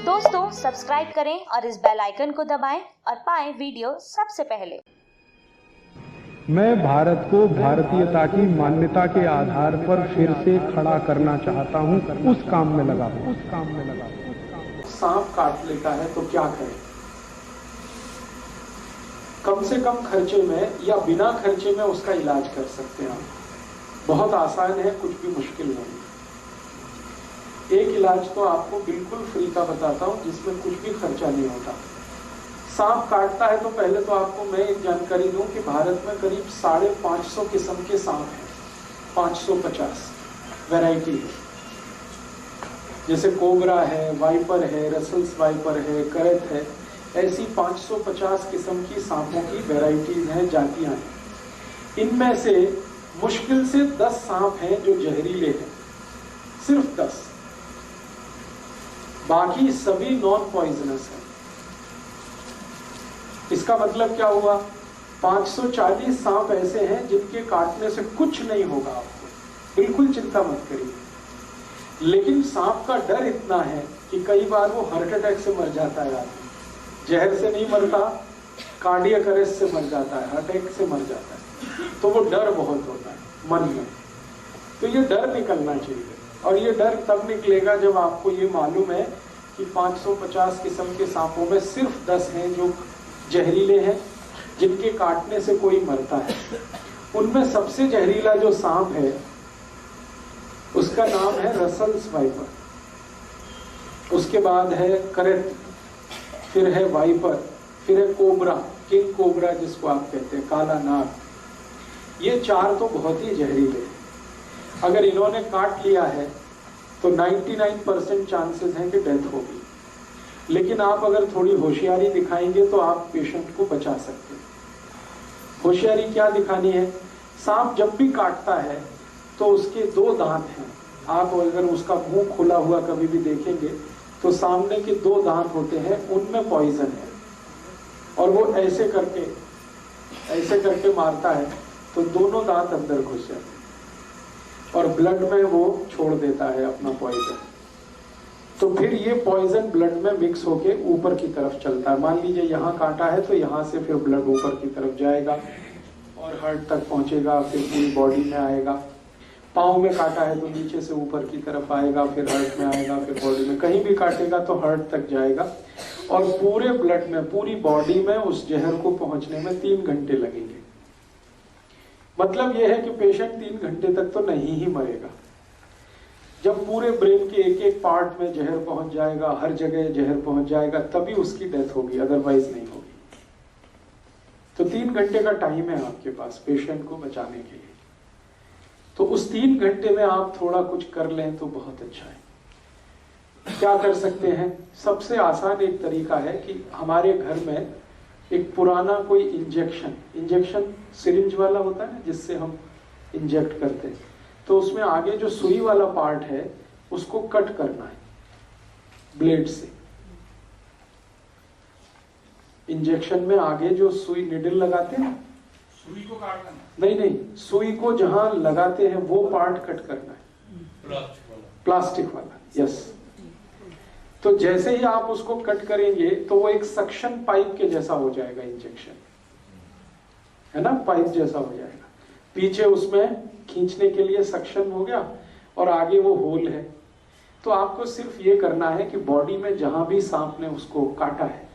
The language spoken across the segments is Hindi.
दोस्तों सब्सक्राइब करें और इस बेल आइकन को दबाएं और पाएं वीडियो सबसे पहले। मैं भारत को भारतीयता की मान्यता के आधार पर फिर से खड़ा करना चाहता हूं, उस काम में लगा हूं। सांप काट लेता है तो क्या करें? कम से कम खर्चे में या बिना खर्चे में उसका इलाज कर सकते हैं आप। बहुत आसान है, कुछ भी मुश्किल नहीं। एक इलाज तो आपको बिल्कुल फ्री का बताता हूं जिसमें कुछ भी खर्चा नहीं होता। सांप काटता है तो पहले तो आपको मैं एक जानकारी दूं कि भारत में करीब 550 किस्म के सांप हैं। 550 वैरायटी है, जैसे कोबरा है, वाइपर है, रसल्स वाइपर है, करत है। ऐसी 550 किस्म की सांपों की वैरायटीज हैं, जातियां हैं। इनमें से मुश्किल से 10 सांप हैं जो जहरीले हैं, सिर्फ 10। बाकी सभी नॉन पॉइजनस हैं। इसका मतलब क्या हुआ? 540 सांप ऐसे हैं जिनके काटने से कुछ नहीं होगा आपको, बिल्कुल चिंता मत करिए। लेकिन सांप का डर इतना है कि कई बार वो हार्ट अटैक से मर जाता है आदमी। जहर से नहीं मरता, कार्डियक अरेस्ट से मर जाता है, हार्ट अटैक से मर जाता है। तो वो डर बहुत होता है मन में। तो ये डर निकलना चाहिए, और ये डर तब निकलेगा जब आपको ये मालूम है कि 550 किस्म के सांपों में सिर्फ 10 हैं जो जहरीले हैं, जिनके काटने से कोई मरता है। उनमें सबसे जहरीला जो सांप है उसका नाम है रसल्स वाइपर, उसके बाद है करत, फिर है वाइपर, फिर है कोबरा, किंग कोबरा जिसको आप कहते हैं, काला नाग। ये 4 तो बहुत ही जहरीले हैं। अगर इन्होंने काट लिया है तो 99% चांसेस हैं कि डेथ होगी। लेकिन आप अगर थोड़ी होशियारी दिखाएंगे तो आप पेशेंट को बचा सकते हैं। होशियारी क्या दिखानी है? सांप जब भी काटता है तो उसके 2 दांत हैं। आप अगर उसका मुंह खुला हुआ कभी भी देखेंगे तो सामने के 2 दांत होते हैं, उनमें पॉइजन है, और वो ऐसे करके मारता है तो दोनों दांत अंदर घुस जाते हैं और ब्लड में वो छोड़ देता है अपना पॉइजन। तो फिर ये पॉइजन ब्लड में मिक्स होके ऊपर की तरफ चलता है। मान लीजिए यहाँ काटा है तो यहाँ से फिर ब्लड ऊपर की तरफ जाएगा और हार्ट तक पहुंचेगा, फिर पूरी बॉडी में आएगा। पाँव में काटा है तो नीचे से ऊपर की तरफ आएगा, फिर हार्ट में आएगा, फिर बॉडी में। कहीं भी काटेगा तो हार्ट तक जाएगा, और पूरे ब्लड में, पूरी बॉडी में उस जहर को पहुंचने में 3 घंटे लगेंगे। मतलब यह है कि पेशेंट 3 घंटे तक तो नहीं ही मरेगा। जब पूरे ब्रेन के एक एक पार्ट में जहर पहुंच जाएगा, हर जगह जहर पहुंच जाएगा, तभी उसकी डेथ होगी, अदरवाइज नहीं होगी। तो 3 घंटे का टाइम है आपके पास पेशेंट को बचाने के लिए। तो उस 3 घंटे में आप थोड़ा कुछ कर लें तो बहुत अच्छा है। क्या कर सकते हैं? सबसे आसान एक तरीका है कि हमारे घर में एक पुराना कोई इंजेक्शन सिरिंज वाला होता है ना, जिससे हम इंजेक्ट करते हैं, तो उसमें आगे जो सुई वाला पार्ट है उसको कट करना है ब्लेड से। इंजेक्शन में आगे जो सुई निडल लगाते हैं, सुई को काटना? नहीं, सुई को जहां लगाते हैं वो पार्ट कट करना है, प्लास्टिक वाला। यस। तो जैसे ही आप उसको कट करेंगे तो वो एक सक्शन पाइप के जैसा हो जाएगा, इंजेक्शन है ना, पाइप जैसा हो जाएगा। पीछे उसमें खींचने के लिए सक्शन हो गया और आगे वो होल है। तो आपको सिर्फ ये करना है कि बॉडी में जहां भी सांप ने उसको काटा है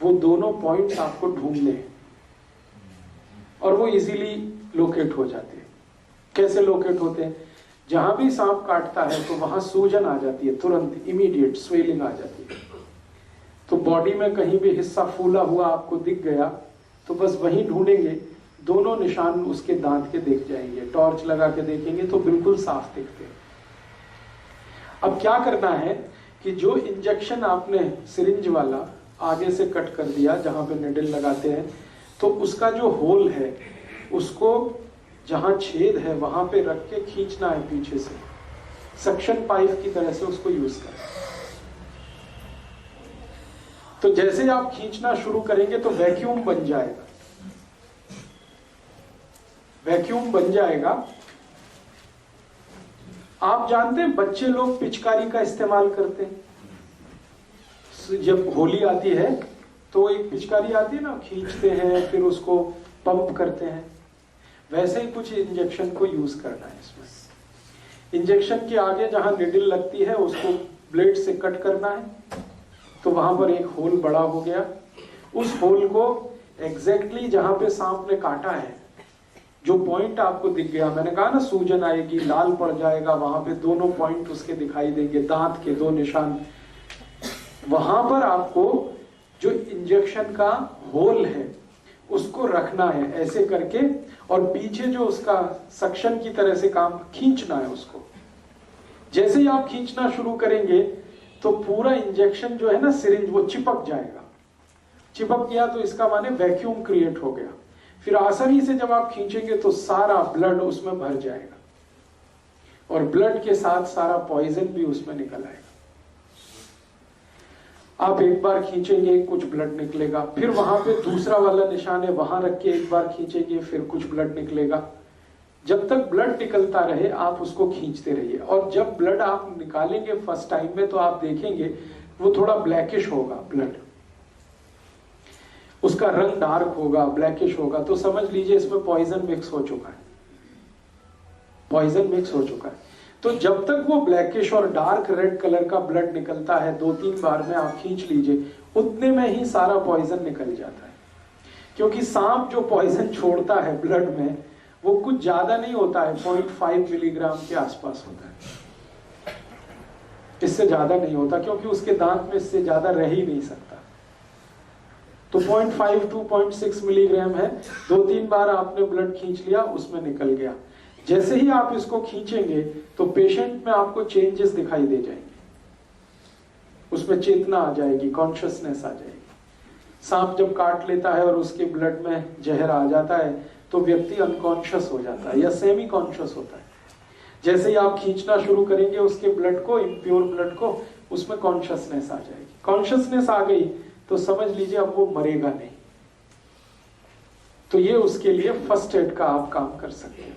वो दोनों पॉइंट्स आपको ढूंढने हैं, और वो इजीली लोकेट हो जाते हैं। कैसे लोकेट होते हैं? जहां भी सांप काटता है तो वहां सूजन आ जाती है, तुरंत इमीडिएट स्वेलिंग आ जाती है। तो बॉडी में कहीं भी हिस्सा फूला हुआ आपको दिख गया तो बस वहीं ढूंढेंगे, दोनों निशान उसके दांत के दिख जाएंगे। टॉर्च लगा के देखेंगे तो बिल्कुल साफ दिखते हैं। अब क्या करना है कि जो इंजेक्शन आपने सिरिंज वाला आगे से कट कर दिया जहां पे निडल लगाते हैं, तो उसका जो होल है उसको जहां छेद है वहां पे रख के खींचना है पीछे से, सक्शन पाइप की तरह से उसको यूज करें। तो जैसे ही आप खींचना शुरू करेंगे तो वैक्यूम बन जाएगा। वैक्यूम बन जाएगा। आप जानते हैं बच्चे लोग पिचकारी का इस्तेमाल करते हैं, जब होली आती है तो एक पिचकारी आती है ना, खींचते हैं फिर उसको पंप करते हैं, वैसे ही कुछ इंजेक्शन को यूज करना है। इसमें इंजेक्शन के आगे जहां निडल लगती है उसको ब्लेड से कट करना है, तो वहां पर एक होल बड़ा हो गया। उस होल को एग्जैक्टली जहां पे सांप ने काटा है, जो पॉइंट आपको दिख गया, मैंने कहा ना सूजन आएगी, लाल पड़ जाएगा, वहां पे दोनों पॉइंट उसके दिखाई देंगे, दांत के 2 निशान, वहां पर आपको जो इंजेक्शन का होल है उसको रखना है ऐसे करके, और पीछे जो उसका सक्शन की तरह से काम खींचना है उसको। जैसे ही आप खींचना शुरू करेंगे तो पूरा इंजेक्शन जो है ना सिरिंज वो चिपक जाएगा। चिपक गया तो इसका माने वैक्यूम क्रिएट हो गया। फिर आसानी से जब आप खींचेंगे तो सारा ब्लड उसमें भर जाएगा, और ब्लड के साथ सारा पॉइजन भी उसमें निकल आएगा। आप एक बार खींचेंगे कुछ ब्लड निकलेगा, फिर वहां पे दूसरा वाला निशान है वहां रख के एक बार खींचेंगे फिर कुछ ब्लड निकलेगा। जब तक ब्लड निकलता रहे आप उसको खींचते रहिए, और जब ब्लड आप निकालेंगे फर्स्ट टाइम में तो आप देखेंगे वो थोड़ा ब्लैकिश होगा, ब्लड उसका रंग डार्क होगा, ब्लैकिश होगा, तो समझ लीजिए इसमें पॉइजन मिक्स हो चुका है, पॉइजन मिक्स हो चुका है। तो जब तक वो ब्लैकिश और डार्क रेड कलर का ब्लड निकलता है 2-3 बार में आप खींच लीजिए, उतने में ही सारा पॉइजन निकल जाता है। क्योंकि सांप जो पॉइजन छोड़ता है ब्लड में वो कुछ ज्यादा नहीं होता है, 0.5 मिलीग्राम के आसपास होता है, इससे ज्यादा नहीं होता, क्योंकि उसके दांत में इससे ज्यादा रह ही नहीं सकता। तो 0.5 to 0.6 मिलीग्राम है। 2-3 बार आपने ब्लड खींच लिया, उसमें निकल गया। जैसे ही आप इसको खींचेंगे तो पेशेंट में आपको चेंजेस दिखाई दे जाएंगे, उसमें चेतना आ जाएगी, कॉन्शियसनेस आ जाएगी। सांप जब काट लेता है और उसके ब्लड में जहर आ जाता है तो व्यक्ति अनकॉन्शियस हो जाता है या सेमी कॉन्शियस होता है। जैसे ही आप खींचना शुरू करेंगे उसके ब्लड को, इम्प्योर ब्लड को, उसमें कॉन्शियसनेस आ जाएगी। कॉन्शियसनेस आ गई तो समझ लीजिए अब वो मरेगा नहीं। तो ये उसके लिए फर्स्ट एड का आप काम कर सकते हैं।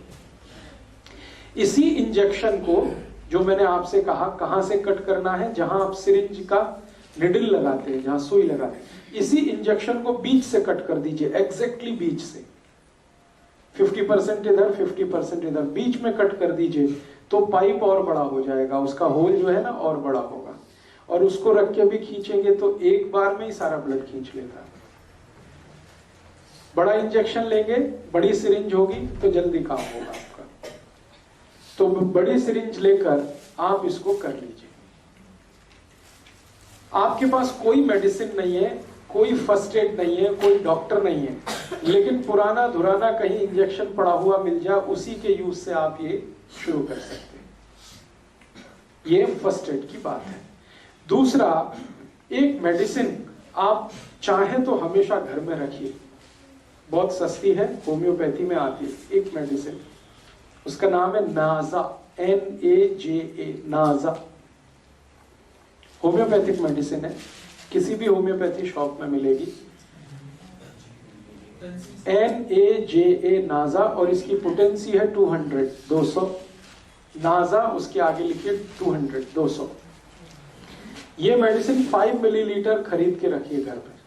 इसी इंजेक्शन को जो मैंने आपसे कहा कहां से कट करना है, जहां आप सिरिंज का निडल लगाते हैं, जहां सुई लगाते हैं, इसी इंजेक्शन को बीच से कट कर दीजिए, एग्जैक्टली बीच से 50% इधर 50% इधर, बीच में कट कर दीजिए तो पाइप और बड़ा हो जाएगा, उसका होल जो है ना और बड़ा होगा। और उसको रख के भी खींचेंगे तो एक बार में ही सारा ब्लड खींच लेता है। बड़ा इंजेक्शन लेंगे, बड़ी सिरिंज होगी तो जल्दी काम होगा आपका। तो बड़ी सिरिंज लेकर आप इसको कर लीजिए। आपके पास कोई मेडिसिन नहीं है, कोई फर्स्ट एड नहीं है, कोई डॉक्टर नहीं है, लेकिन पुराना धुराना कहीं इंजेक्शन पड़ा हुआ मिल जाए, उसी के यूज से आप ये शुरू कर सकते हैं। ये फर्स्ट एड की बात है। दूसरा, एक मेडिसिन आप चाहें तो हमेशा घर में रखिए, बहुत सस्ती है, होम्योपैथी में आती है एक मेडिसिन, उसका नाम है नाजा, NAJA, नाजा। होम्योपैथिक मेडिसिन है, किसी भी होम्योपैथी शॉप में मिलेगी। NAJA नाजा, और इसकी पोटेंसी है 200 नाजा, उसके आगे लिखिए 200। ये मेडिसिन 5 मिलीलीटर खरीद के रखिए घर पर,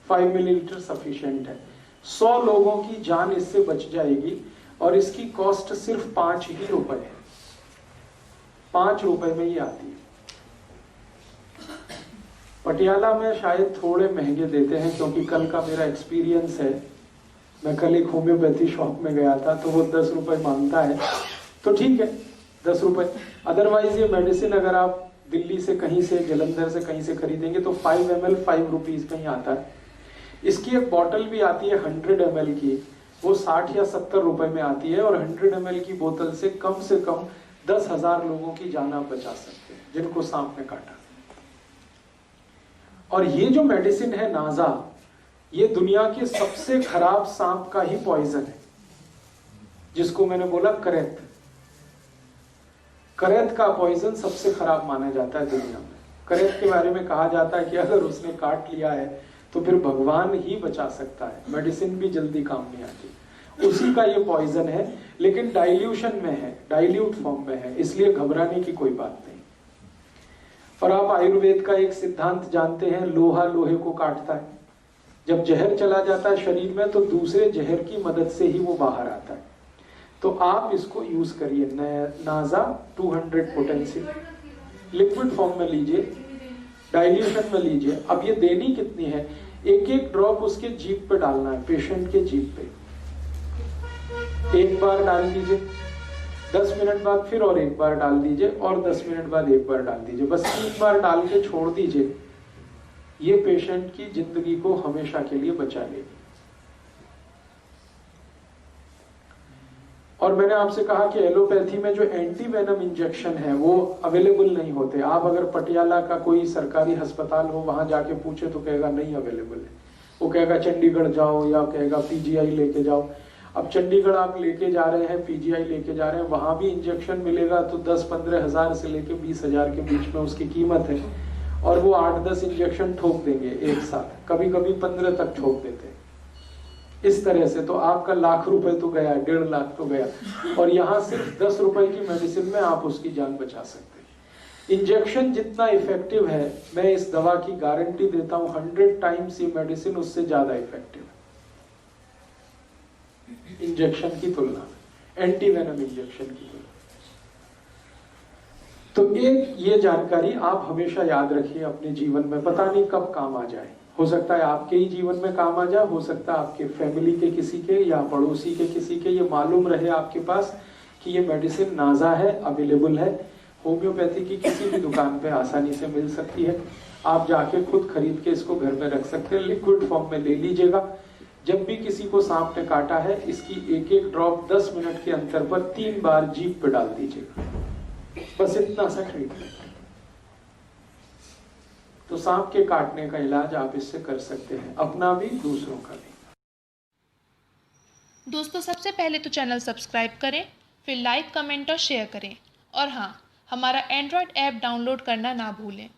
5 मिलीलीटर सफिशिएंट है। 100 लोगों की जान इससे बच जाएगी, और इसकी कॉस्ट सिर्फ 5 ही रुपए है, 5 रुपए में ही आती है। पटियाला में शायद थोड़े महंगे देते हैं, क्योंकि कल का मेरा एक्सपीरियंस है, मैं कल एक होम्योपैथी शॉप में गया था तो वो 10 रुपए मांगता है, तो ठीक है 10 रुपए। अदरवाइज ये मेडिसिन अगर आप दिल्ली से कहीं से, जलंधर से कहीं से खरीदेंगे तो 5 ml 5 रुपीज में ही आता है। इसकी एक बॉटल भी आती है 100 ml की, वो 60 या 70 रुपए में आती है, और 100 ml की बोतल से कम 10,000 लोगों की जान आप बचा सकते हैं जिनको सांप ने काटा। और ये जो मेडिसिन है नाजा, ये दुनिया के सबसे खराब सांप का ही पॉइजन है, जिसको मैंने बोला करैत। करैत का पॉइजन सबसे खराब माना जाता है दुनिया में। करैत के बारे में कहा जाता है कि अगर उसने काट लिया है तो फिर भगवान ही बचा सकता है, मेडिसिन भी जल्दी काम नहीं आती। उसी का ये पॉइजन है, लेकिन डाइल्यूशन में है, डाइल्यूट फॉर्म में है, इसलिए घबराने की कोई बात नहीं। और आप आयुर्वेद का एक सिद्धांत जानते हैं, लोहा लोहे को काटता है। जब जहर चला जाता है शरीर में तो दूसरे जहर की मदद से ही वो बाहर आता है। तो आप इसको यूज करिए, नाजा 200 पोटेंसी लिक्विड फॉर्म में लीजिए, डाइल्यूशन में लीजिए। अब ये देनी कितनी है, एक एक ड्रॉप उसके जीभ पे डालना है, पेशेंट के जीभ पे। एक बार डाल दीजिए, 10 मिनट बाद फिर और एक बार डाल दीजिए, और 10 मिनट बाद एक बार डाल दीजिए। बस 3 बार डाल के छोड़ दीजिए। ये पेशेंट की जिंदगी को हमेशा के लिए बचा लेगी। और मैंने आपसे कहा कि एलोपैथी में जो एंटी वेनम इंजेक्शन है वो अवेलेबल नहीं होते। आप अगर पटियाला का कोई सरकारी अस्पताल हो, वहां जाके पूछे तो कहेगा नहीं अवेलेबल है। वो कहेगा चंडीगढ़ जाओ, या कहेगा पीजीआई लेके जाओ। अब चंडीगढ़ आप लेके जा रहे हैं, पीजीआई लेके जा रहे हैं, वहां भी इंजेक्शन मिलेगा तो 10-15 हजार से लेके 20 हजार के बीच में उसकी कीमत है। और वो 8-10 इंजेक्शन ठोक देंगे एक साथ, कभी कभी 15 तक ठोक देते हैं। इस तरह से तो आपका लाख रुपए तो गया, 1.5 लाख तो गया, और यहाँ सिर्फ 10 रुपए की मेडिसिन में आप उसकी जान बचा सकते हैं। इंजेक्शन जितना इफेक्टिव है, मैं इस दवा की गारंटी देता हूं 100 टाइम्स ये मेडिसिन उससे ज्यादा इफेक्टिव है इंजेक्शन की तुलना में, एंटी वेनम इंजेक्शन की तुलना। तो एक ये जानकारी आप हमेशा याद रखिए अपने जीवन में, पता नहीं कब काम आ जाए। हो सकता है आपके ही जीवन में काम आ जाए, हो सकता है आपके फैमिली के किसी के या पड़ोसी के किसी के। ये मालूम रहे आपके पास कि ये मेडिसिन नाजा है, अवेलेबल है, होम्योपैथी की किसी भी दुकान पे आसानी से मिल सकती है। आप जाके खुद खरीद के इसको घर में रख सकते हैं, लिक्विड फॉर्म में ले लीजिएगा। जब भी किसी को सांप ने काटा है, इसकी एक एक ड्रॉप 10 मिनट के अंतर पर 3 बार जीभ पे डाल दीजिएगा। बस इतना सा ट्रीटमेंट। तो सांप के काटने का इलाज आप इससे कर सकते हैं, अपना भी दूसरों का भी। दोस्तों, सबसे पहले तो चैनल सब्सक्राइब करें, फिर लाइक, कमेंट और शेयर करें। और हाँ, हमारा एंड्रॉयड ऐप डाउनलोड करना ना भूलें।